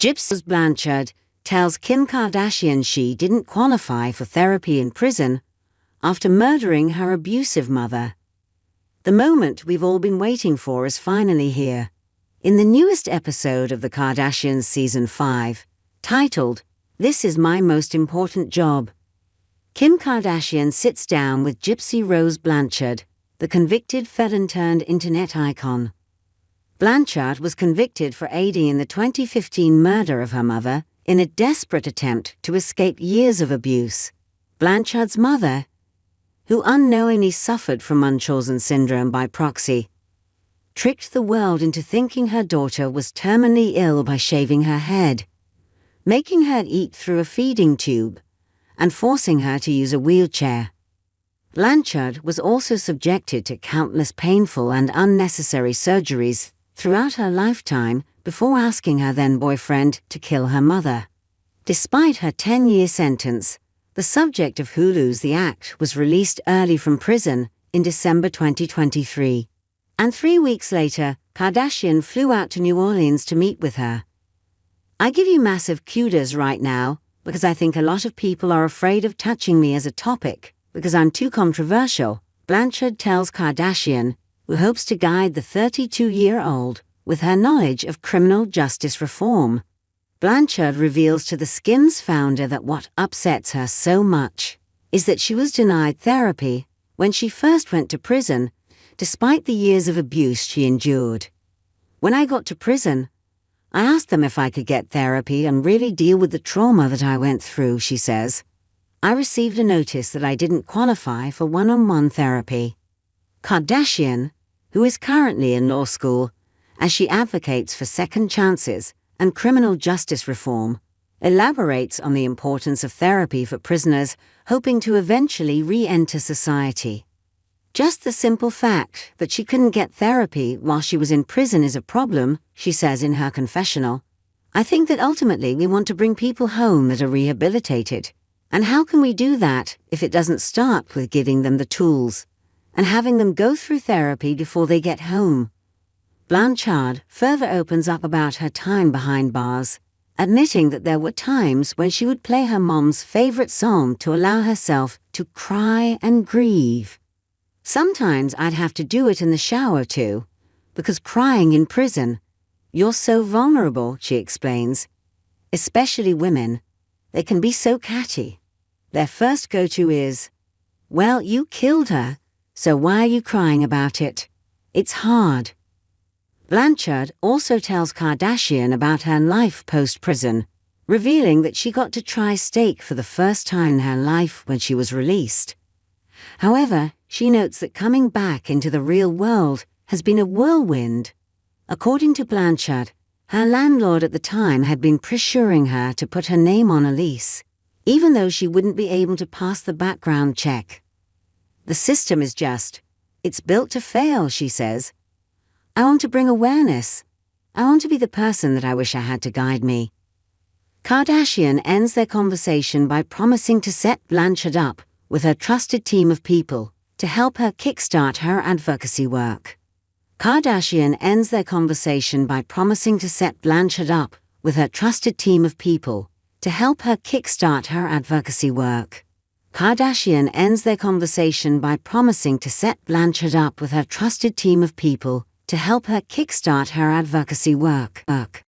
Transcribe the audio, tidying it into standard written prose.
Gypsy Rose Blanchard tells Kim Kardashian she didn't qualify for therapy in prison after murdering her abusive mother. The moment we've all been waiting for is finally here. In the newest episode of the Kardashians Season 5, titled, "This is My Most Important Job," Kim Kardashian sits down with Gypsy Rose Blanchard, the convicted felon-turned-internet icon. Blanchard was convicted for aiding in the 2015 murder of her mother in a desperate attempt to escape years of abuse. Blanchard's mother, who unknowingly suffered from Munchausen syndrome by proxy, tricked the world into thinking her daughter was terminally ill by shaving her head, making her eat through a feeding tube, and forcing her to use a wheelchair. Blanchard was also subjected to countless painful and unnecessary surgeries throughout her lifetime before asking her then-boyfriend to kill her mother. Despite her 10-year sentence, the subject of Hulu's The Act was released early from prison in December 2023. And 3 weeks later, Kardashian flew out to New Orleans to meet with her. "I give you massive kudos right now because I think a lot of people are afraid of touching me as a topic because I'm too controversial," Blanchard tells Kardashian, who hopes to guide the 32-year-old with her knowledge of criminal justice reform. Blanchard reveals to the Skims founder that what upsets her so much is that she was denied therapy when she first went to prison, despite the years of abuse she endured. "When I got to prison, I asked them if I could get therapy and really deal with the trauma that I went through," she says. "I received a notice that I didn't qualify for one-on-one therapy." Kardashian, who is currently in law school as she advocates for second chances and criminal justice reform, elaborates on the importance of therapy for prisoners hoping to eventually re-enter society. "Just the simple fact that she couldn't get therapy while she was in prison is a problem," she says in her confessional. "I think that ultimately we want to bring people home that are rehabilitated. And how can we do that if it doesn't start with giving them the tools and having them go through therapy before they get home?" Blanchard further opens up about her time behind bars, admitting that there were times when she would play her mom's favorite song to allow herself to cry and grieve. "Sometimes I'd have to do it in the shower too, because crying in prison, you're so vulnerable," she explains. "Especially women, they can be so catty. Their first go-to is, 'Well, you killed her, so why are you crying about it?' It's hard." Blanchard also tells Kardashian about her life post-prison, revealing that she got to try steak for the first time in her life when she was released. However, she notes that coming back into the real world has been a whirlwind. According to Blanchard, her landlord at the time had been pressuring her to put her name on a lease, even though she wouldn't be able to pass the background check. "The system is it's built to fail," she says. "I want to bring awareness. I want to be the person that I wish I had to guide me." Kardashian ends their conversation by promising to set Blanchard up with her trusted team of people to help her kickstart her advocacy work. Kardashian ends their conversation by promising to set Blanchard up with her trusted team of people to help her kickstart her advocacy work. Kardashian ends their conversation by promising to set Blanchard up with her trusted team of people to help her kickstart her advocacy work.